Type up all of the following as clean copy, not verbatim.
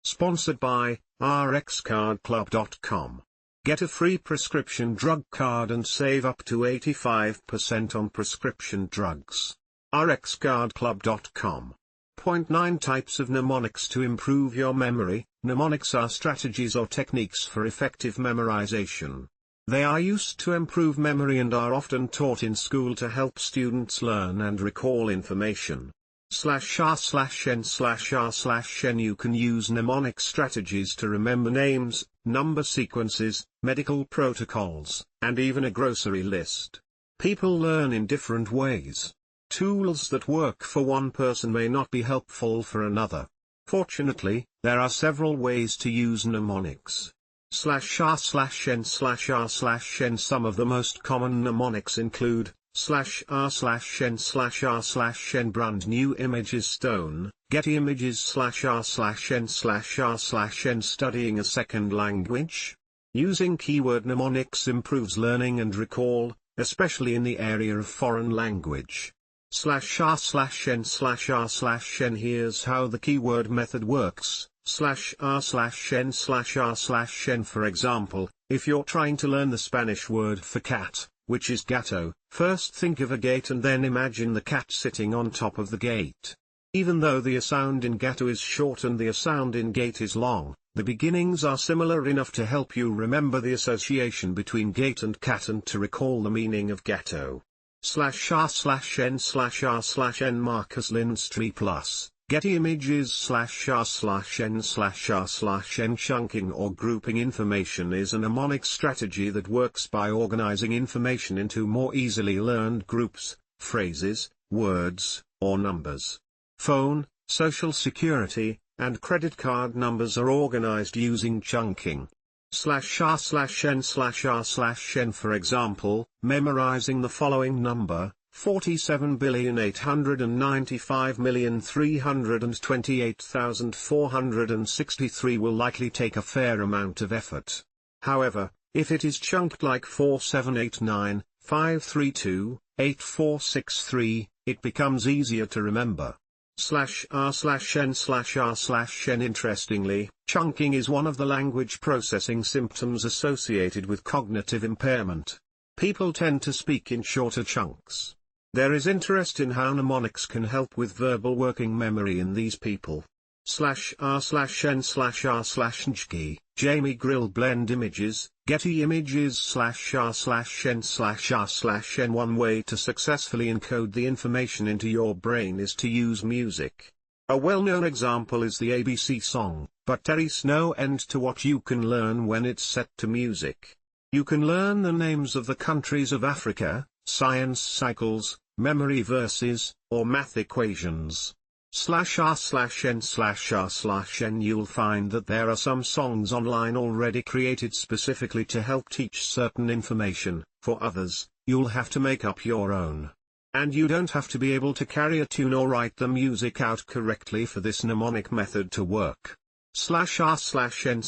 Sponsored by rxcardclub.com. Get a free prescription drug card and save up to 85% on prescription drugs. rxcardclub.com. 9 Types of mnemonics to improve your memory. Mnemonics are strategies or techniques for effective memorization. They are used to improve memory and are often taught in school to help students learn and recall information. /r/n/r/n You can use mnemonic strategies to remember names, number sequences, medical protocols, and even a grocery list. People learn in different ways. Tools that work for one person may not be helpful for another. Fortunately, there are several ways to use mnemonics. /r/n/r/n Some of the most common mnemonics include /r/n/r/n Brand new images Getty images /r/n/r/n Studying a second language. Using keyword mnemonics improves learning and recall, especially in the area of foreign language. /r/n/r/n Here's how the keyword method works. /r/n/r/n For example, if you're trying to learn the Spanish word for cat, which is gato, first think of a gate and then imagine the cat sitting on top of the gate. Even though the A sound in gato is short and the A sound in gate is long, the beginnings are similar enough to help you remember the association between gate and cat and to recall the meaning of gato. /r/n/r/n Lindstrm plus. Getty images /r/n/r/n Chunking or grouping information is a mnemonic strategy that works by organizing information into more easily learned groups, phrases, words, or numbers. Phone, social security, and credit card numbers are organized using chunking. /r/n/r/n For example, memorizing the following number, 47,895,328,463 will likely take a fair amount of effort. However, if it is chunked like 4789,532,8463, it becomes easier to remember. /r/n/r/n Interestingly, chunking is one of the language processing symptoms associated with cognitive impairment. People tend to speak in shorter chunks. There is interest in how mnemonics can help with verbal working memory in these people. /r/n/r/nJGI, Jamie Grill Blend Images, Getty Images /r/n/r/n One way to successfully encode the information into your brain is to use music. A well-known example is the ABC song, but there is no end to what you can learn when it's set to music. You can learn the names of the countries of Africa, science cycles, memory verses, or math equations. /r/n/r/n You'll find that there are some songs online already created specifically to help teach certain information. For others, you'll have to make up your own. And you don't have to be able to carry a tune or write the music out correctly for this mnemonic method to work. /r/n/r/n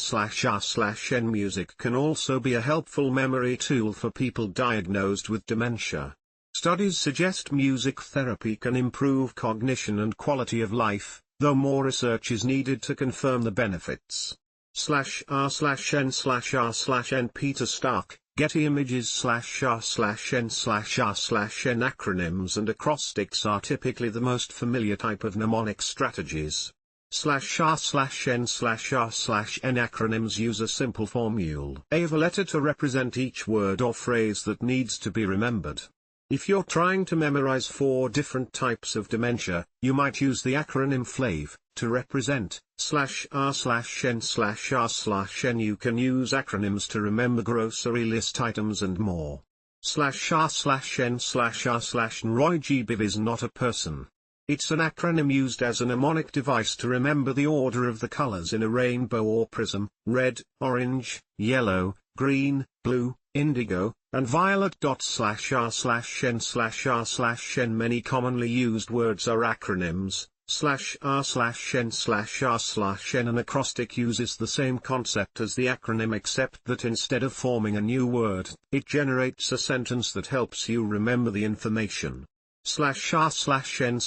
Music can also be a helpful memory tool for people diagnosed with dementia. Studies suggest music therapy can improve cognition and quality of life, though more research is needed to confirm the benefits. /r/n/r/nPeter Stark Getty Images /r/n/r/n Acronyms and acrostics are typically the most familiar type of mnemonic strategies. /r/n/r/n Acronyms use a simple formula, a letter to represent each word or phrase that needs to be remembered. If you're trying to memorize 4 different types of dementia, you might use the acronym FLAV to represent /r/n/r/n You can use acronyms to remember grocery list items and more. /r/n/r/nROY G BIV is not a person. It's an acronym used as a mnemonic device to remember the order of the colors in a rainbow or prism: red, orange, yellow, green, blue, indigo, and violet. /r/n/r/n Many commonly used words are acronyms. /r/n/r/n An acrostic uses the same concept as the acronym except that instead of forming a new word, it generates a sentence that helps you remember the information. /r/n/r/n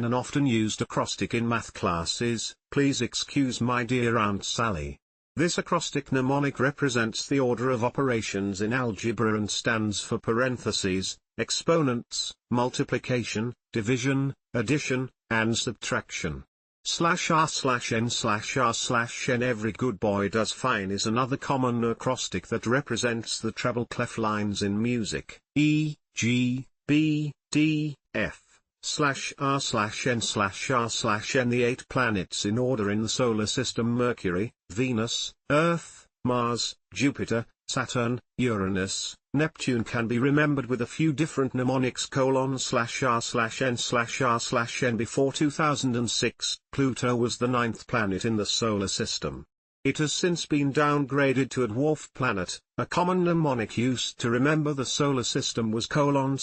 An often used acrostic in math classes, Please excuse my dear Aunt Sally. This acrostic mnemonic represents the order of operations in algebra and stands for parentheses, exponents, multiplication, division, addition, and subtraction. /r/n/r/n every good boy does fine is another common acrostic that represents the treble clef lines in music, E, G, B, D, F. /r/n/r/n the 8 planets in order in the solar system: Mercury, Venus, Earth, Mars, Jupiter, Saturn, Uranus, Neptune can be remembered with a few different mnemonics: /r/n/r/n. Before 2006, Pluto was the 9th planet in the solar system. It has since been downgraded to a dwarf planet. A common mnemonic used to remember the solar system was :/r/n/r/n/r/n/r/n.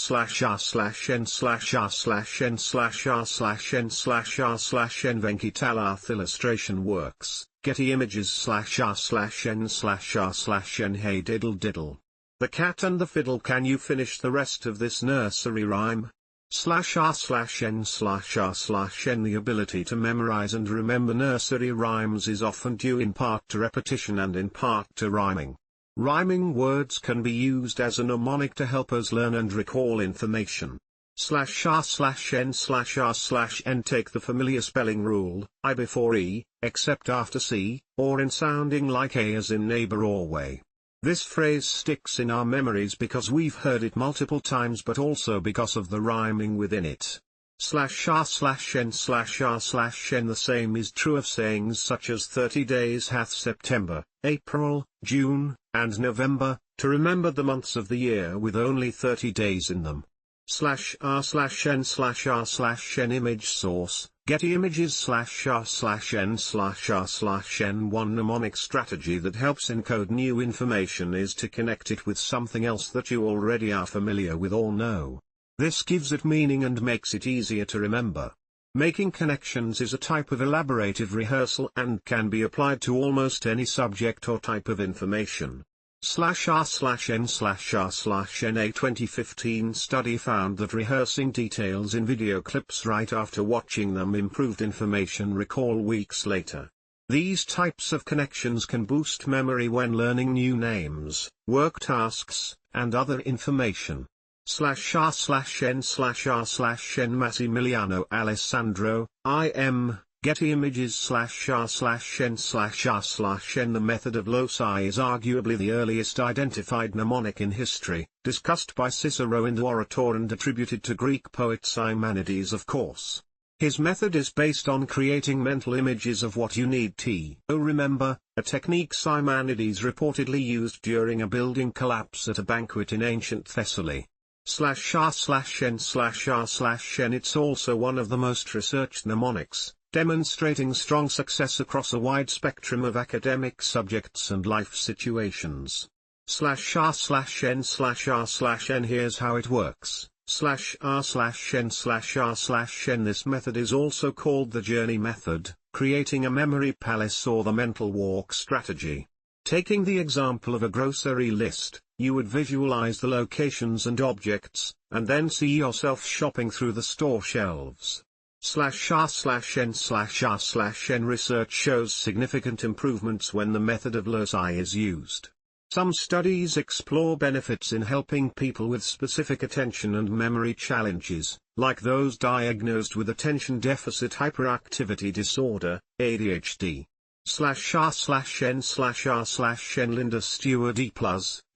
Venkitalath illustration works, Getty Images /r/n/r/n. Hey diddle diddle. The cat and the fiddle. Can you finish the rest of this nursery rhyme? /r/n/r/n. The ability to memorize and remember nursery rhymes is often due in part to repetition and in part to rhyming. Rhyming words can be used as a mnemonic to help us learn and recall information. /r/n/r/n. Take the familiar spelling rule, I before E, except after C, or in sounding like A as in neighbor or way. This phrase sticks in our memories because we've heard it multiple times, but also because of the rhyming within it. /r/n/r/n. The same is true of sayings such as 30 days hath September, April, June, and November, to remember the months of the year with only 30 days in them. /r/n/r/n. Image source, Getty Images /r/n/r/n. One mnemonic strategy that helps encode new information is to connect it with something else that you already are familiar with or know. This gives it meaning and makes it easier to remember. Making connections is a type of elaborative rehearsal and can be applied to almost any subject or type of information. /r/n/r/n. A 2015 study found that rehearsing details in video clips right after watching them improved information recall weeks later. These types of connections can boost memory when learning new names, work tasks, and other information. /r/n/r/n. Massimiliano Alessandro, IM, Getty Images /r/n/r/n. The method of loci is arguably the earliest identified mnemonic in history, discussed by Cicero in the Orator and attributed to Greek poet Simonides, of course. His method is based on creating mental images of what you need to remember, a technique Simonides reportedly used during a building collapse at a banquet in ancient Thessaly. /r/n/r/n. It's also one of the most researched mnemonics, demonstrating strong success across a wide spectrum of academic subjects and life situations. /r/n/r/n. Here's how it works. /r/n/r/n. This method is also called the journey method, creating a memory palace or the mental walk strategy. Taking the example of a grocery list, you would visualize the locations and objects, and then see yourself shopping through the store shelves. /r/n/r/n. Research shows significant improvements when the method of loci is used. Some studies explore benefits in helping people with specific attention and memory challenges, like those diagnosed with attention deficit hyperactivity disorder, ADHD. /r/n/r/n. Linda Stewart E+,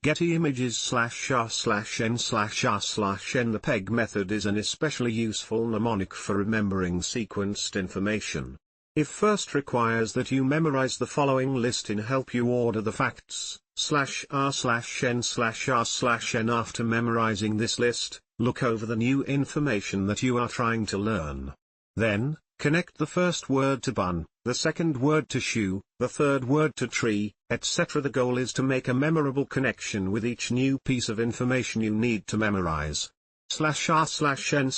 Getty Images /r/n/r/n. The PEG method is an especially useful mnemonic for remembering sequenced information. It first requires that you memorize the following list in help you order the facts, /r/n/r/n. After memorizing this list, look over the new information that you are trying to learn. Then, connect the first word to bun, the second word to shoe, the third word to tree, etc. The goal is to make a memorable connection with each new piece of information you need to memorize. /r/n/r/n.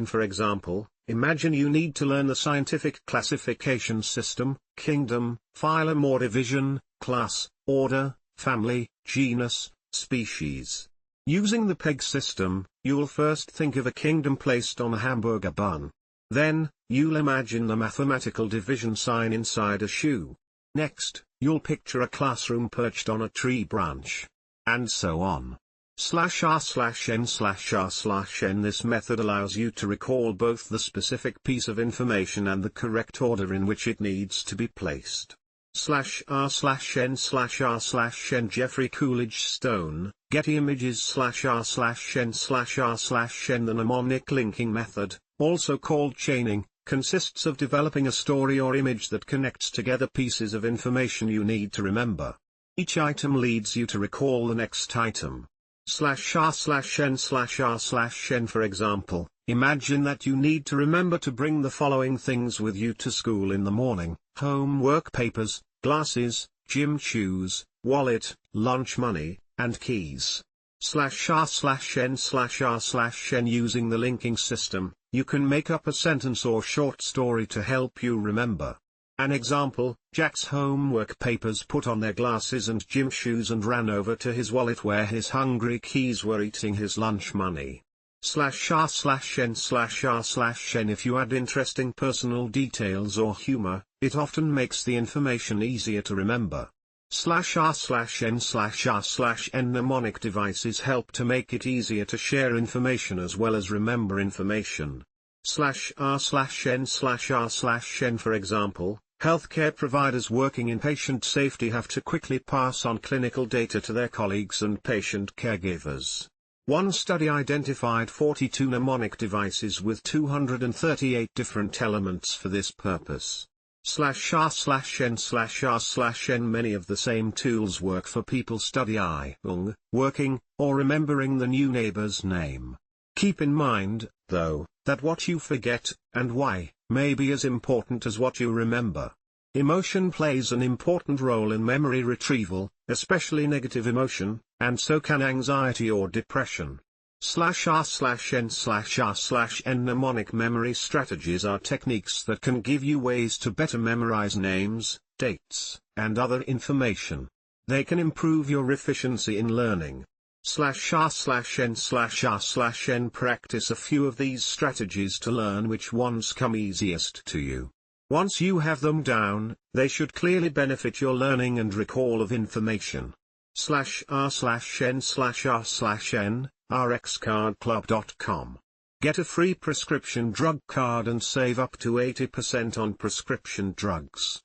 For example, imagine you need to learn the scientific classification system, kingdom, phylum or division, class, order, family, genus, species. Using the PEG system, you'll first think of a kingdom placed on a hamburger bun. Then, you'll imagine the mathematical division sign inside a shoe. Next, you'll picture a classroom perched on a tree branch. And so on. /r/n/r/n. This method allows you to recall both the specific piece of information and the correct order in which it needs to be placed. /r/n/r/n. Jeffrey Coolidge Stone, Getty Images /r/n/r/n. The mnemonic linking method, also called chaining, consists of developing a story or image that connects together pieces of information you need to remember. Each item leads you to recall the next item. /r/n/r/n. For example, imagine that you need to remember to bring the following things with you to school in the morning: homework papers, glasses, gym shoes, wallet, lunch money, and keys. /r/n/r/n. Using the linking system, you can make up a sentence or short story to help you remember. An example: Jack's homework papers put on their glasses and gym shoes and ran over to his wallet where his hungry keys were eating his lunch money. /r/n/r/n. If you add interesting personal details or humor, it often makes the information easier to remember. /r/n/r/n. Mnemonic devices help to make it easier to share information as well as remember information. /r/n/r/n. For example, healthcare providers working in patient safety have to quickly pass on clinical data to their colleagues and patient caregivers. One study identified 42 mnemonic devices with 238 different elements for this purpose. /r/n/r/n. Many of the same tools work for people studying, working, or remembering the new neighbor's name. Keep in mind, though, that what you forget, and why, may be as important as what you remember. Emotion plays an important role in memory retrieval, especially negative emotion, and so can anxiety or depression. /r/n/r/n. Mnemonic memory strategies are techniques that can give you ways to better memorize names, dates, and other information. They can improve your efficiency in learning. /r/n/r/n. Practice a few of these strategies to learn which ones come easiest to you. Once you have them down, they should clearly benefit your learning and recall of information. /r/n/r/n. rxcardclub.com. Get a free prescription drug card and save up to 80% on prescription drugs.